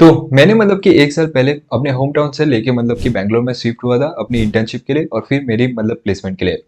तो मैंने मतलब कि 1 साल पहले अपने होम टाउन से लेके मतलब कि बैंगलोर में शिफ्ट हुआ था अपनी इंटर्नशिप के लिए और फिर मेरी मतलब प्लेसमेंट के लिए।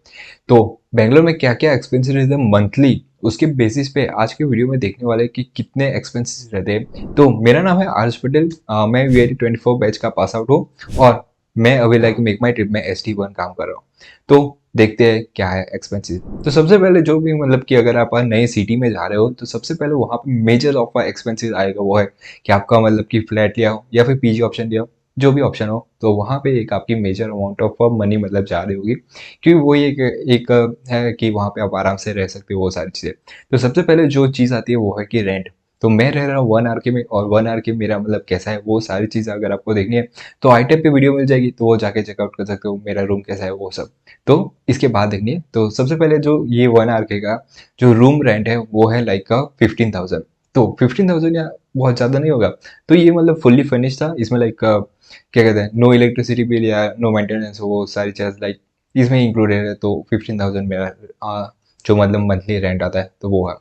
तो बैंगलोर में क्या-क्या एक्सपेंसेस रहते हैं मंथली, उसके बेसिस पे आज के वीडियो में देखने वाले हैं कि कितने एक्सपेंसेस रहते हैं। तो मेरा नाम है आर्ष पटेल, मैं वीआईटी 24 बैच का पास आउट हूँ और मैं अभी लाइक मेक माई ट्रिप में ST1 काम कर रहा हूँ। तो देखते हैं क्या है एक्सपेंसेस। तो सबसे पहले जो भी मतलब कि अगर आप नए सिटी में जा रहे हो तो सबसे पहले वहाँ पे मेजर ऑफ एक्सपेंसेस आएगा वो है कि आपका मतलब कि फ्लैट लिया हो या फिर पीजी ऑप्शन लिया हो, जो भी ऑप्शन हो, तो वहाँ पे एक आपकी मेजर अमाउंट ऑफ मनी मतलब जा रही होगी, क्योंकि वो एक है कि वहाँ पे आप आराम से रह सकते हो वो सारी चीज़ें। तो सबसे पहले जो चीज़ आती है वो है कि रेंट। तो मैं रह रहा हूँ 1 आर के में और 1 आर के मेरा मतलब कैसा है वो सारी चीज़ अगर आपको देखनी है तो आई टैब पे वीडियो मिल जाएगी, तो वो जाके चेकआउट कर सकते हो मेरा रूम कैसा है वो सब। तो इसके बाद देखनी है तो सबसे पहले जो ये 1 आर के का जो रूम रेंट है वो है लाइक 15,000। तो 15,000 या बहुत ज़्यादा नहीं होगा। तो ये मतलब फुल्ली फर्निश्ड था, इसमें लाइक क्या कहते हैं, नो इलेक्ट्रिसिटी बिल या नो मेंटेनेंस, वो सारी चीज़ लाइक इसमें इंक्लूडेड है। तो 15,000 मेरा जो मतलब मंथली रेंट आता है तो वो है।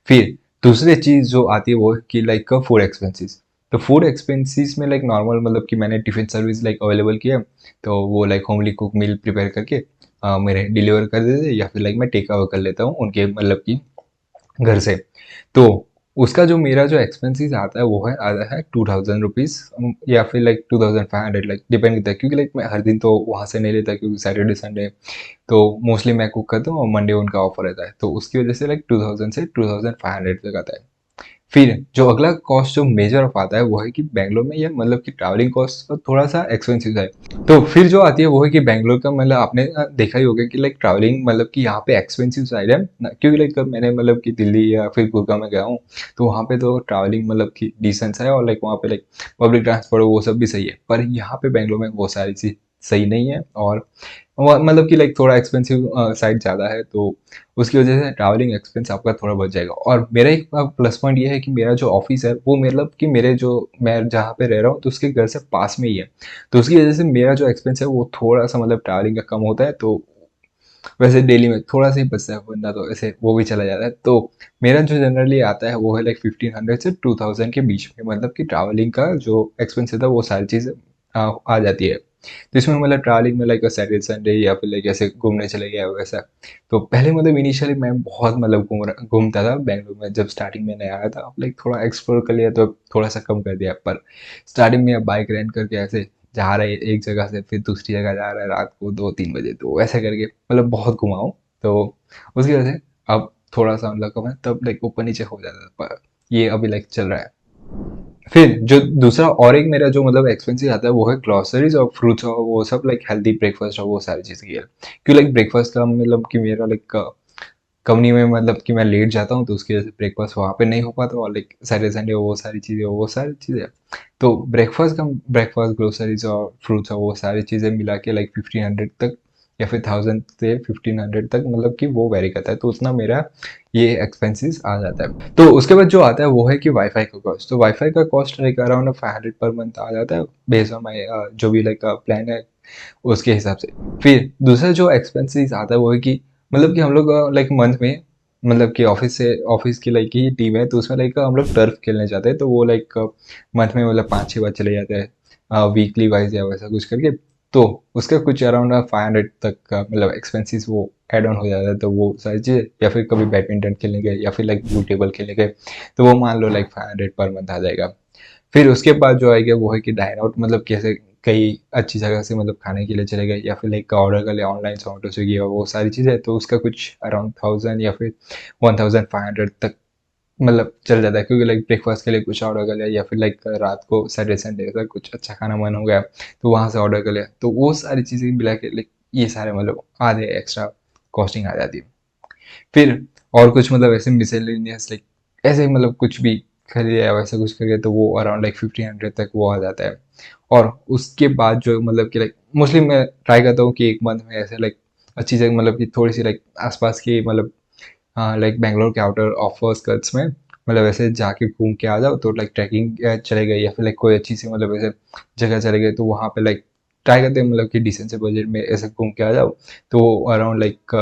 फिर दूसरी चीज़ जो आती है वो है कि लाइक फूड एक्सपेंसेस। तो फूड एक्सपेंसेस में लाइक नॉर्मल मतलब कि मैंने टिफिन सर्विस लाइक अवेलेबल किया, तो वो लाइक होमली कुक मील प्रिपेयर करके मेरे डिलीवर कर देते, या फिर लाइक मैं टेक अवे कर लेता हूँ उनके मतलब कि घर से। तो उसका जो मेरा जो एक्सपेंसेस आता है वो है आता है 2,000 रुपीज़, या फिर लाइक 2,500, लाइक डिपेंड करता है, क्योंकि लाइक मैं हर दिन तो वहाँ से नहीं लेता क्योंकि सैटरडे संडे तो मोस्टली मैं कुक करता हूँ और मंडे उनका ऑफर रहता है, तो उसकी वजह से लाइक 2,000 से 2,500 तक आता है। फिर जो अगला कॉस्ट जो मेजर ऑफ आता है वो है कि बैंगलोर में ये मतलब कि ट्रैवलिंग कॉस्ट थोड़ा सा एक्सपेंसिव है। तो फिर जो आती है वो है कि बैंगलोर का मतलब आपने देखा ही होगा कि लाइक ट्रैवलिंग मतलब कि यहाँ पे एक्सपेंसिव साइड है ना, क्योंकि लाइक मैंने मतलब कि दिल्ली या फिर गुड़गांव में गया हूँ, तो वहाँ पे तो ट्रैवलिंग मतलब कि डिसेंस है और लाइक वहाँ पे लाइक पब्लिक ट्रांसपोर्ट वो सब भी सही है, पर यहाँ पे बैंगलोर में वो सारी चीज़ सही नहीं है और मतलब कि लाइक थोड़ा एक्सपेंसिव साइड ज़्यादा है, तो उसकी वजह से ट्रैवलिंग एक्सपेंस आपका थोड़ा बच जाएगा। और मेरा एक प्लस पॉइंट ये है कि मेरा जो ऑफिस है वो मतलब कि मेरे जो मैं जहाँ पे रह रहा हूँ तो उसके घर से पास में ही है, तो उसकी वजह से मेरा जो एक्सपेंस है वो थोड़ा सा मतलब ट्रैवलिंग का कम होता है। तो वैसे डेली में थोड़ा सा ही बचता है, वरना तो ऐसे वो भी चला जाता है। तो मेरा जो जनरली आता है वो है लाइक 1,500 से 2,000 के बीच में, मतलब कि ट्रैवलिंग का जो एक्सपेंस था वो सारी चीज़ आ जाती है। तो इसमें मतलब ट्रैवलिंग में लाइक सैटरडे संडे या फिर लाइक ऐसे घूमने चले गया वैसा। तो पहले मतलब इनिशियली मैं बहुत मतलब घूमता था बैंगलोर में, जब स्टार्टिंग में नया आया था, लाइक थोड़ा एक्सप्लोर कर लिया तो थोड़ा सा कम कर दिया। पर स्टार्टिंग में बाइक रेंट करके ऐसे जा रहा है एक जगह से फिर दूसरी जगह जा रहा है रात को 2-3 बजे, तो वैसे करके मतलब बहुत घुमाऊँ। तो उसकी वजह से अब थोड़ा सा मतलब कम है, तब लाइक ऊपर नीचे हो जाता है, पर ये अभी लाइक चल रहा है। फिर जो दूसरा और एक मेरा जो मतलब एक्सपेंसिव आता है वो है ग्रोसरीज और फ्रूट्स और वो सब, लाइक हेल्दी ब्रेकफास्ट और वो सारी चीज़ की है। क्यों लाइक ब्रेकफास्ट का मतलब कि मेरा लाइक कंपनी में मतलब कि मैं लेट जाता हूँ तो उसकी वजह से ब्रेकफास्ट वहाँ पे नहीं हो पाता, और लाइक सैटरडे संडे वो सारी चीज़ें। तो ब्रेकफास्ट ग्रोसरीज और फ्रूट्स और वो सारी चीज़ें मिला के लाइक 1,500 तक या फिर 1,000 से 1,500 तक मतलब कि वो वेरी करता है, तो उतना मेरा ये एक्सपेंसेस आ जाता है। तो उसके बाद जो आता है वो है कि वाईफाई का कॉस्ट। तो वाईफाई का cost like around 500 per month आ जाता है, बेस्ड ऑन माई जो भी लाइक प्लान है उसके हिसाब से। फिर दूसरा जो एक्सपेंसेस आता है वो है कि मतलब कि हम लोग लाइक मंथ में मतलब कि ऑफिस की लाइक ही टीम है, तो उसमें लाइक हम लोग टर्फ खेलने जाते हैं, तो वो लाइक मंथ में मतलब 5-6 बार चले जाते हैं वीकली वाइज या वैसा कुछ करके। तो उसका कुछ अराउंड 500 तक का मतलब एक्सपेंसेस वो एड ऑन हो जाता है। तो वो सारी चीज़ें, या फिर कभी बैडमिंटन खेलने गए या फिर लाइक पूल टेबल खेलने गए, तो वो मान लो लाइक 500 पर मंथ आ जाएगा। फिर उसके बाद जो आएगा वो है कि डाइन आउट, मतलब कैसे कई अच्छी जगह से मतलब खाने के लिए चले गए या फिर लाइक ऑर्डर कर लिया ऑनलाइन जोमेटो स्विगी और वो सारी चीज़ें, तो उसका कुछ अराउंड 1,000 या फिर 1,500 तक मतलब चल जाता है, क्योंकि लाइक ब्रेकफास्ट के लिए कुछ ऑर्डर कर लिया या फिर लाइक रात को सैटरडे संडे ऐसा कुछ अच्छा खाना मन हो गया तो वहाँ से ऑर्डर कर लिया, तो वो सारी चीज़ें मिला के लाइक ये सारे मतलब आधे एक्स्ट्रा कॉस्टिंग आ जाती है। फिर और कुछ मतलब ऐसे मिसेलेनियस लाइक ऐसे मतलब कुछ भी खरीदे या वैसा कुछ खरीदे तो वो अराउंड लाइक 1,500 तक वो आ जाता है। और उसके बाद जो मतलब कि लाइक मोस्टली मैं ट्राई करता हूँ कि एक मंथ में ऐसे लाइक अच्छी जगह मतलब कि थोड़ी सी लाइक आसपास की मतलब लाइक बैंगलोर के आउटर ऑफर्स में मतलब ऐसे जाके घूम के आ जाओ, तो लाइक ट्रैकिंग चले गए या फिर लाइक कोई अच्छी सी मतलब ऐसे जगह चले गए, तो वहाँ पे लाइक ट्राई करते हैं मतलब कि डिसेंट से बजट में ऐसे घूम के आ जाओ। तो अराउंड लाइक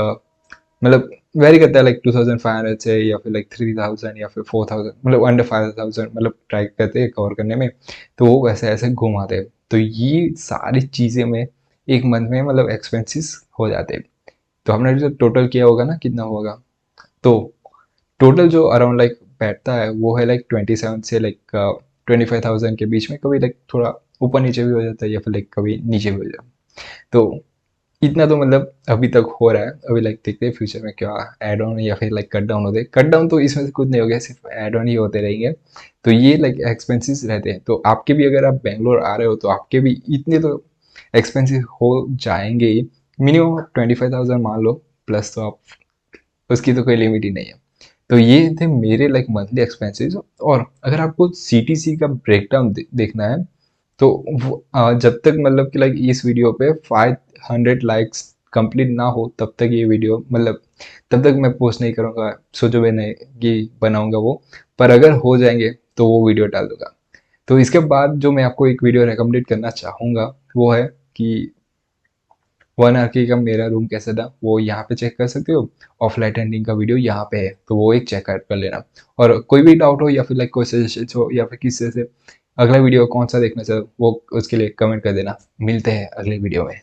मतलब वेरी करता है लाइक 2500 से या फिर लाइक 3000 या फिर 4000, मतलब अंडर 5000, मतलब ट्राई करते हैं कवर करने में। तो वो वैसे ऐसे घुमाते हैं। तो ये सारी चीज़ें में एक मंथ में मतलब एक्सपेंसेस हो जाते हैं। तो हमने जो टोटल किया होगा ना कितना होगा, तो टोटल जो अराउंड लाइक बैठता है वो है लाइक 27 से लाइक 25,000 के बीच में। कभी लाइक थोड़ा ऊपर नीचे भी हो जाता है या फिर लाइक कभी नीचे भी हो जाता है। तो इतना तो मतलब अभी तक हो रहा है। अभी लाइक देखते हैं फ्यूचर में क्या ऐड ऑन या फिर लाइक कट डाउन होते हैं। कट डाउन तो इसमें से कुछ नहीं हो गया, सिर्फ ऐड ऑन ही होते रहेंगे। तो ये लाइक एक्सपेंसेस रहते हैं। तो आपके भी अगर आप बैंगलोर आ रहे हो तो आपके भी इतने तो एक्सपेंसिव हो जाएंगे ही। मिनिमम 25,000 मान लो प्लस, तो आप उसकी तो कोई लिमिट ही नहीं है। तो ये थे मेरे लाइक मंथली एक्सपेंसेस। और अगर आपको सीटीसी का ब्रेकडाउन देखना है तो जब तक मतलब कि लाइक इस वीडियो पे 500 लाइक्स कंप्लीट ना हो तब तक ये वीडियो मतलब तब तक मैं पोस्ट नहीं करूँगा। सोचो मैंने कि बनाऊँगा वो, पर अगर हो जाएंगे तो वो वीडियो डाल दूंगा। तो इसके बाद जो मैं आपको एक वीडियो रिकमेंडेड करना चाहूँगा वो है कि 1 आर का मेरा रूम कैसा था, वो यहाँ पे चेक कर सकते हो। ऑफ लाइट एंडिंग का वीडियो यहाँ पे है, तो वो एक चेक आउट कर लेना। और कोई भी डाउट हो या फिर लाइक कोई सजेशन हो या फिर किसी से अगला वीडियो कौन सा देखना चाहो वो उसके लिए कमेंट कर देना। मिलते हैं अगले वीडियो में।